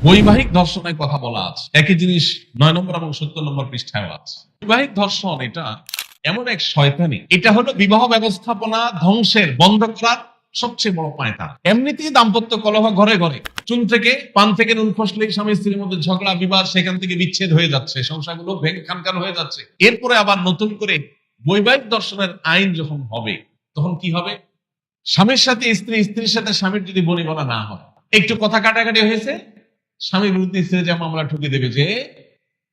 বৈবাহিক ধর্ষণের কথা বলা আছে, একই জিনিস 9 নম্বর এবং 70 নম্বর পৃষ্ঠায় আছে। বৈবাহিক ধর্ষণ এটা এমন এক শয়তানি, এটা হলো বিবাহ ব্যবস্থাপনা ধ্বংসের, বন্ধ করার সবচেয়ে বড় পায়তারা। এমনিতেই দাম্পত্য কলহ ঘরে ঘরে, চুন থেকে পান থেকে নুন খসলেই স্বামী স্ত্রীর মধ্যে ঝগড়া বিবাদ, সেখান থেকে বিচ্ছেদ হয়ে যাচ্ছে, সংসারগুলো ভেঙে খানখান হয়ে যাচ্ছে। এরপরে আবার নতুন করে বৈবাহিক ধর্ষণের আইন যখন হবে, তখন কি হবে? স্বামীর সাথে স্ত্রী, স্ত্রীর সাথে স্বামীর যদি বনিবনা না হয়, একটু কথা কাটাকাটি হয়েছে, স্বামীর বিরুদ্ধে স্ত্রী যে মামলা ঠুকে দেবে যে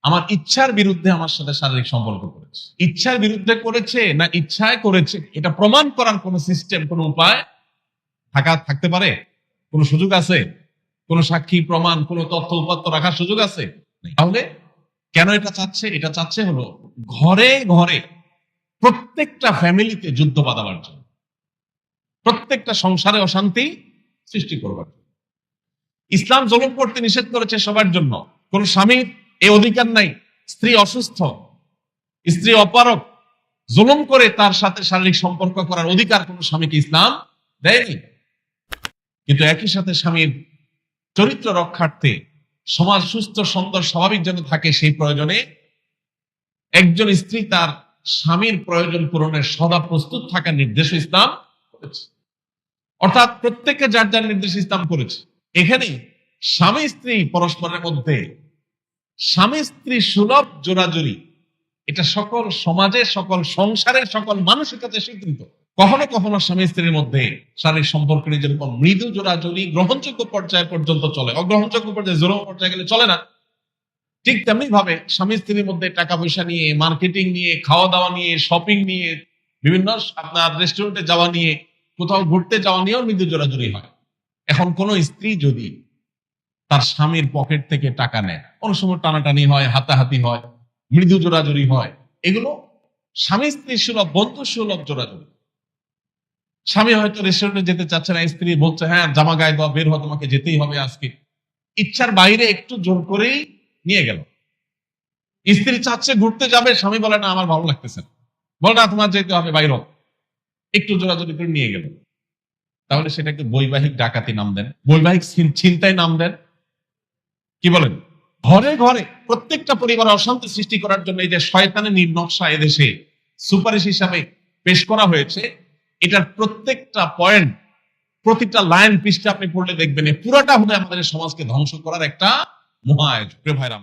আমার ইচ্ছার বিরুদ্ধে আমার সাথে শারীরিক সম্পর্ক করেছে। ইচ্ছার বিরুদ্ধে করেছে না ইচ্ছায় করেছে, এটা প্রমাণ করার কোন সিস্টেম, কোন উপায় থাকতে পারে? কোন সুযোগ আছে? কোন সাক্ষী প্রমাণ, কোন তথ্য উপাত্ত রাখার সুযোগ আছে? তাহলে কেন এটা চাচ্ছে? এটা চাচ্ছে হলো ঘরে ঘরে প্রত্যেকটা ফ্যামিলিতে যুদ্ধ বাঁধাবার জন্য, প্রত্যেকটা সংসারে অশান্তি সৃষ্টি করবার জন্য। ইসলাম জুলুম করতে নিষেধ করেছে সবার জন্য। কোন স্বামীর এই অধিকার নাই, স্ত্রী অসুস্থ, স্ত্রী অপারক, জুলুম করে তার সাথে শারীরিক সম্পর্ক করার অধিকার কোন স্বামীকে ইসলাম দেয়নি। কিন্তু একই সাথে স্বামীর চরিত্র রক্ষার্থে, সমাজ সুস্থ সুন্দর স্বাভাবিক যেন থাকে, সেই প্রয়োজনে একজন স্ত্রী তার স্বামীর প্রয়োজন পূরণের সদা প্রস্তুত থাকার নির্দেশ ইসলাম করেছে। অর্থাৎ প্রত্যেককে যার যার নির্দেশ ইসলাম করেছে। এখানে স্বামী স্ত্রী পরস্পরের মধ্যে স্বামী স্ত্রী সুলভ জোড়াজুড়ি, এটা সকল সমাজে, সকল সংসারের সকল মানুষের কাছে স্বীকৃত। কখনো কখনো স্বামী স্ত্রীর মধ্যে শারীরিক সম্পর্ক যেরকম মৃদু জোড়াজুড়ি গ্রহণযোগ্য পর্যায় পর্যন্ত চলে, অগ্রহণযোগ্য পর্যায়ে জোর পর্যায়ে গেলে চলে না, ঠিক তেমনি ভাবে স্বামী স্ত্রীর মধ্যে টাকা পয়সা নিয়ে, মার্কেটিং নিয়ে, খাওয়া দাওয়া নিয়ে, শপিং নিয়ে, বিভিন্ন আপনার রেস্টুরেন্টে যাওয়া নিয়ে, কোথাও ঘুরতে যাওয়া নিয়েও মৃদু জোড়াজুড়ি হয়। এখন কোন স্ত্রী যদি তার স্বামীর পকেট থেকে টাকা নেয়, অনেক সময় টানাটানি হয়, হাতাহাতি হয়, মৃদু জোড়াজুড়ি হয়, এগুলো স্বামী স্ত্রী সুলভ, বন্ধু সুলভ জোড়াজুড়ি। স্বামী হয়তো রেস্টুরেন্টে যেতে চাচ্ছে না, স্ত্রী বলছে হ্যাঁ জামা গায়ে দাও, বের হওয়া, তোমাকে যেতেই হবে আজকে। ইচ্ছার বাইরে একটু জোর করেই নিয়ে গেল। স্ত্রী চাচ্ছে ঘুরতে যাবে, স্বামী বলে না আমার ভালো লাগতেছে না, বলে না তোমার যেতে হবে, বাইর একটু জোরাজোরি করে নিয়ে গেল। তাহলে সেটাকে বৈবাহিক ডাকাতি নাম দেন, বৈবাহিক ছিনতাই নাম দেন। কি বলেন? ঘরে ঘরে প্রত্যেকটা পরিবারে অশান্তি সৃষ্টি করার জন্য এই যে শয়তানের নির্নকশা এদেশে সুপারিশ হিসাবে পেশ করা হয়েছে, এটার প্রত্যেকটা পয়েন্ট, প্রতিটা লাইন পৃষ্ঠা আপনি পড়লে দেখবেন পুরাটা হলে আমাদের সমাজকে ধ্বংস করার একটা মহা আয়োজন। প্রিয় ভাইরা,